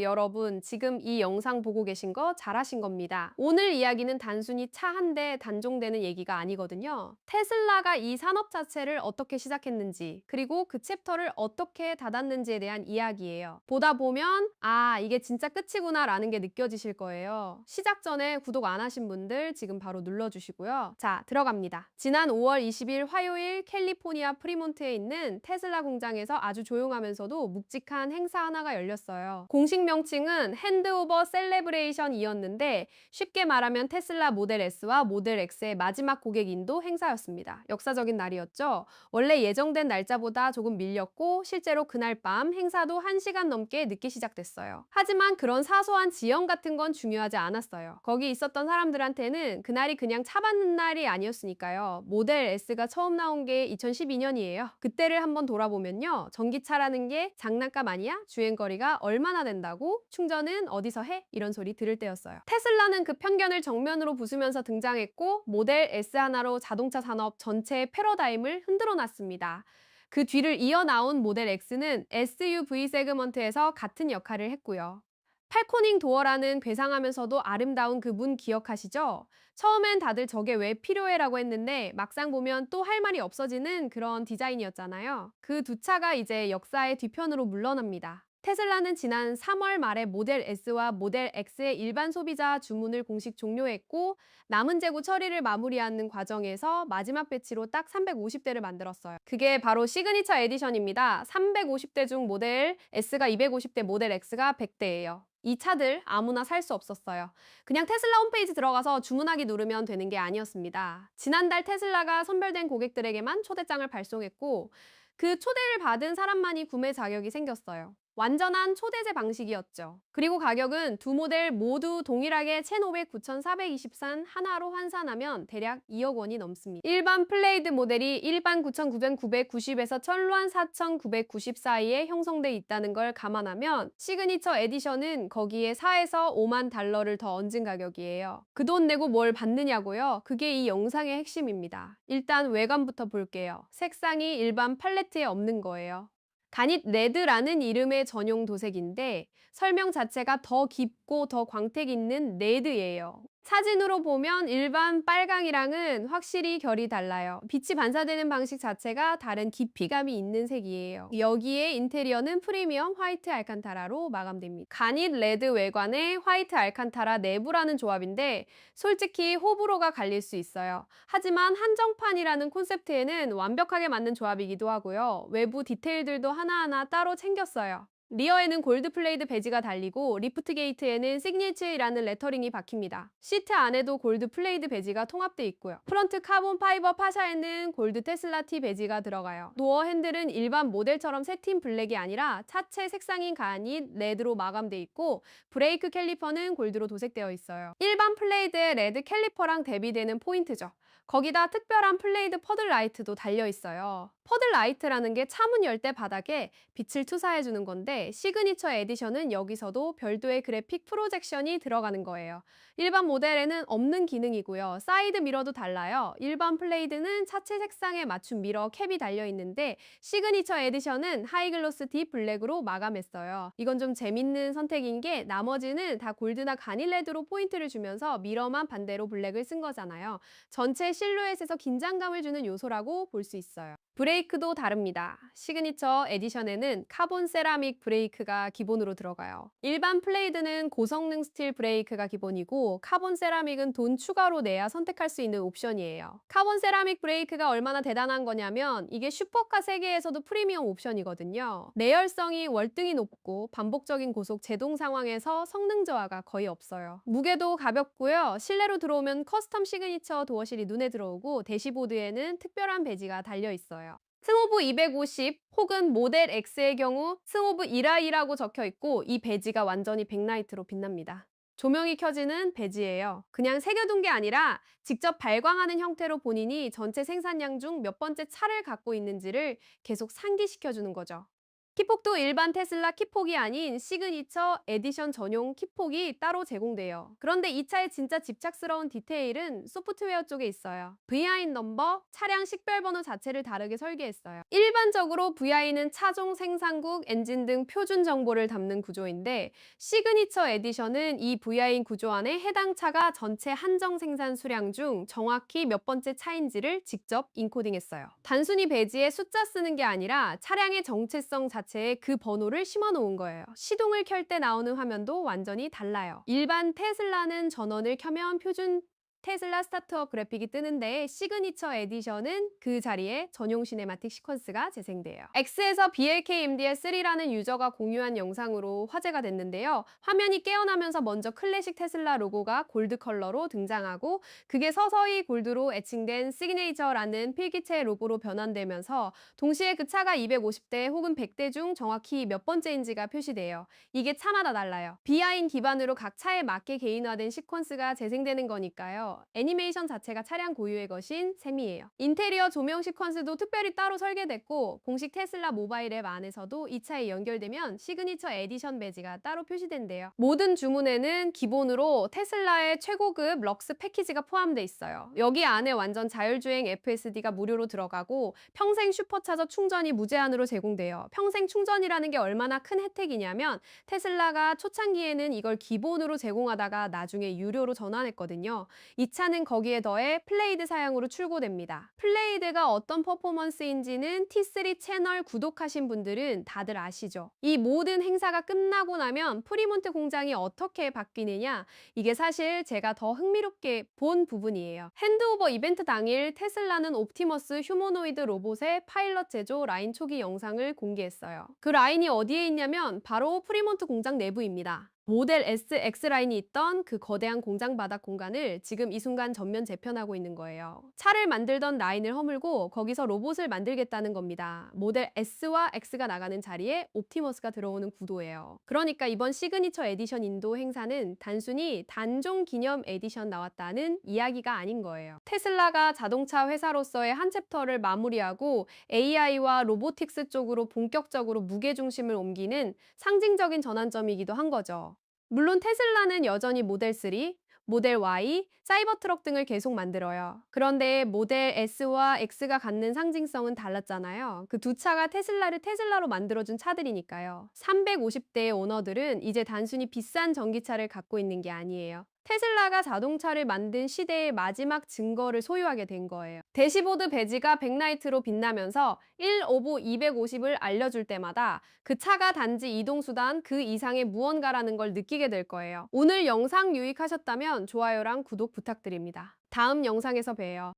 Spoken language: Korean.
여러분, 지금 이 영상 보고 계신 거 잘하신 겁니다. 오늘 이야기는 단순히 차 한 대 단종되는 얘기가 아니거든요. 테슬라가 이 산업 자체를 어떻게 시작했는지, 그리고 그 챕터를 어떻게 닫았는지에 대한 이야기예요. 보다 보면 아, 이게 진짜 끝이구나 라는 게 느껴지실 거예요. 시작 전에 구독 안 하신 분들 지금 바로 눌러주시고요. 자, 들어갑니다. 지난 5월 20일 화요일 캘리포니아 프리몬트에 있는 테슬라 공장에서 아주 조용하면서도 묵직한 행사 하나가 열렸어요. 공식 명칭은 핸드오버 셀레브레이션이었는데 쉽게 말하면 테슬라 모델 S와 모델 X의 마지막 고객 인도 행사였습니다. 역사적인 날이었죠. 원래 예정된 날짜보다 조금 밀렸고 실제로 그날 밤 행사도 1시간 넘게 늦게 시작됐어요. 하지만 그런 사소한 지연 같은 건 중요하지 않았어요. 거기 있었던 사람들한테는 그날이 그냥 차 받는 날이 아니었으니까요. 모델 S가 처음 나온 게 2012년이에요. 그때를 한번 돌아보면요. 전기차라는 게 장난감 아니야? 주행거리가 얼마나 된다고? 충전은 어디서 해? 이런 소리 들을 때였어요. 테슬라는 그 편견을 정면으로 부수면서 등장했고 모델 S 하나로 자동차 산업 전체의 패러다임을 흔들어 놨습니다. 그 뒤를 이어 나온 모델 X는 SUV 세그먼트에서 같은 역할을 했고요. 팔코닝 도어라는 괴상하면서도 아름다운 그 문 기억하시죠? 처음엔 다들 저게 왜 필요해라고 했는데 막상 보면 또 할 말이 없어지는 그런 디자인이었잖아요. 그 두 차가 이제 역사의 뒤편으로 물러납니다. 테슬라는 지난 3월 말에 모델 S와 모델 X의 일반 소비자 주문을 공식 종료했고 남은 재고 처리를 마무리하는 과정에서 마지막 배치로 딱 350대를 만들었어요. 그게 바로 시그니처 에디션입니다. 350대 중 모델 S가 250대, 모델 X가 100대예요. 이 차들 아무나 살 수 없었어요. 그냥 테슬라 홈페이지 들어가서 주문하기 누르면 되는 게 아니었습니다. 지난달 테슬라가 선별된 고객들에게만 초대장을 발송했고 그 초대를 받은 사람만이 구매 자격이 생겼어요. 완전한 초대제 방식이었죠. 그리고 가격은 두 모델 모두 동일하게 1,500, 9,420산 하나로 환산하면 대략 2억 원이 넘습니다. 일반 플레이드 모델이 일반 9,990에서 천루안 4,990 사이에 형성돼 있다는 걸 감안하면 시그니처 에디션은 거기에 4에서 5만 달러를 더 얹은 가격이에요. 그 돈 내고 뭘 받느냐고요? 그게 이 영상의 핵심입니다. 일단 외관부터 볼게요. 색상이 일반 팔레트에 없는 거예요. 가닛 레드라는 이름의 전용 도색인데 설명 자체가 더 깊고 더 광택 있는 레드예요. 사진으로 보면 일반 빨강이랑은 확실히 결이 달라요. 빛이 반사되는 방식 자체가 다른 깊이감이 있는 색이에요. 여기에 인테리어는 프리미엄 화이트 알칸타라로 마감됩니다. 가닛 레드 외관에 화이트 알칸타라 내부라는 조합인데 솔직히 호불호가 갈릴 수 있어요. 하지만 한정판이라는 콘셉트에는 완벽하게 맞는 조합이기도 하고요. 외부 디테일들도 하나하나 따로 챙겼어요. 리어에는 골드 플레이드 배지가 달리고 리프트 게이트에는 시그니처라는 레터링이 박힙니다. 시트 안에도 골드 플레이드 배지가 통합돼 있고요. 프런트 카본 파이버 파샤에는 골드 테슬라 T 배지가 들어가요. 도어 핸들은 일반 모델처럼 새팀 블랙이 아니라 차체 색상인 가닛 레드로 마감돼 있고 브레이크 캘리퍼는 골드로 도색되어 있어요. 일반 플레이드의 레드 캘리퍼랑 대비되는 포인트죠. 거기다 특별한 플레이드 퍼들 라이트도 달려 있어요. 퍼들 라이트라는 게 차문 열 때 바닥에 빛을 투사해 주는 건데 시그니처 에디션은 여기서도 별도의 그래픽 프로젝션이 들어가는 거예요. 일반 모델에는 없는 기능이고요. 사이드 미러도 달라요. 일반 플레이드는 차체 색상에 맞춘 미러 캡이 달려 있는데 시그니처 에디션은 하이글로스 딥 블랙으로 마감했어요. 이건 좀 재밌는 선택인 게 나머지는 다 골드나 가닐 레드로 포인트를 주면서 미러만 반대로 블랙을 쓴 거잖아요. 전체 실루엣에서 긴장감을 주는 요소라고 볼 수 있어요. 브레이크도 다릅니다. 시그니처 에디션에는 카본 세라믹 브레이크가 기본으로 들어가요. 일반 플레이드는 고성능 스틸 브레이크가 기본이고 카본 세라믹은 돈 추가로 내야 선택할 수 있는 옵션이에요. 카본 세라믹 브레이크가 얼마나 대단한 거냐면 이게 슈퍼카 세계에서도 프리미엄 옵션이거든요. 내열성이 월등히 높고 반복적인 고속 제동 상황에서 성능 저하가 거의 없어요. 무게도 가볍고요. 실내로 들어오면 커스텀 시그니처 도어실이 눈에 들어오고 대시보드에는 특별한 배지가 달려 있어요. 스모브 250 혹은 모델 X의 경우 스모브 1i라고 적혀 있고 이 배지가 완전히 백라이트로 빛납니다. 조명이 켜지는 배지예요. 그냥 새겨둔 게 아니라 직접 발광하는 형태로 본인이 전체 생산량 중 몇 번째 차를 갖고 있는지를 계속 상기시켜주는 거죠. 키폭도 일반 테슬라 키폭이 아닌 시그니처 에디션 전용 키폭이 따로 제공돼요. 그런데 이 차의 진짜 집착스러운 디테일은 소프트웨어 쪽에 있어요. VIN 넘버, 차량 식별번호 자체를 다르게 설계했어요. 일반적으로 VI는 차종 생산국, 엔진 등 표준 정보를 담는 구조인데 시그니처 에디션은 이 VIN 구조 안에 해당 차가 전체 한정 생산 수량 중 정확히 몇 번째 차인지를 직접 인코딩했어요. 단순히 배지에 숫자 쓰는 게 아니라 차량의 정체성 자체에 그 번호를 심어 놓은 거예요. 시동을 켤 때 나오는 화면도 완전히 달라요. 일반 테슬라는 전원을 켜면 표준 테슬라 스타트업 그래픽이 뜨는데 시그니처 에디션은 그 자리에 전용 시네마틱 시퀀스가 재생돼요. X에서 BLKMDL3라는 유저가 공유한 영상으로 화제가 됐는데요. 화면이 깨어나면서 먼저 클래식 테슬라 로고가 골드 컬러로 등장하고 그게 서서히 골드로 애칭된 시그네이처라는 필기체 로고로 변환되면서 동시에 그 차가 250대 혹은 100대 중 정확히 몇 번째인지가 표시돼요. 이게 차마다 달라요. 비하인 기반으로 각 차에 맞게 개인화된 시퀀스가 재생되는 거니까요. 애니메이션 자체가 차량 고유의 것인 셈이에요. 인테리어 조명 시퀀스도 특별히 따로 설계됐고 공식 테슬라 모바일 앱 안에서도 이 차에 연결되면 시그니처 에디션 배지가 따로 표시된대요. 모든 주문에는 기본으로 테슬라의 최고급 럭스 패키지가 포함돼 있어요. 여기 안에 완전 자율주행 FSD가 무료로 들어가고 평생 슈퍼차저 충전이 무제한으로 제공돼요. 평생 충전이라는 게 얼마나 큰 혜택이냐면 테슬라가 초창기에는 이걸 기본으로 제공하다가 나중에 유료로 전환했거든요. 이 차는 거기에 더해 플레이드 사양으로 출고됩니다. 플레이드가 어떤 퍼포먼스인지는 T3 채널 구독하신 분들은 다들 아시죠? 이 모든 행사가 끝나고 나면 프리몬트 공장이 어떻게 바뀌느냐, 이게 사실 제가 더 흥미롭게 본 부분이에요. 핸드오버 이벤트 당일 테슬라는 옵티머스 휴머노이드 로봇의 파일럿 제조 라인 초기 영상을 공개했어요. 그 라인이 어디에 있냐면 바로 프리몬트 공장 내부입니다. 모델 S, X라인이 있던 그 거대한 공장 바닥 공간을 지금 이 순간 전면 재편하고 있는 거예요. 차를 만들던 라인을 허물고 거기서 로봇을 만들겠다는 겁니다. 모델 S와 X가 나가는 자리에 옵티머스가 들어오는 구도예요. 그러니까 이번 시그니처 에디션 인도 행사는 단순히 단종 기념 에디션 나왔다는 이야기가 아닌 거예요. 테슬라가 자동차 회사로서의 한 챕터를 마무리하고 AI와 로보틱스 쪽으로 본격적으로 무게중심을 옮기는 상징적인 전환점이기도 한 거죠. 물론 테슬라는 여전히 모델 3, 모델 Y, 사이버트럭 등을 계속 만들어요. 그런데 모델 S와 X가 갖는 상징성은 달랐잖아요. 그 두 차가 테슬라를 테슬라로 만들어준 차들이니까요. 350대의 오너들은 이제 단순히 비싼 전기차를 갖고 있는 게 아니에요. 테슬라가 자동차를 만든 시대의 마지막 증거를 소유하게 된 거예요. 대시보드 배지가 백라이트로 빛나면서 1, 5부, 250을 알려줄 때마다 그 차가 단지 이동수단 그 이상의 무언가라는 걸 느끼게 될 거예요. 오늘 영상 유익하셨다면 좋아요랑 구독 부탁드립니다. 다음 영상에서 봬요.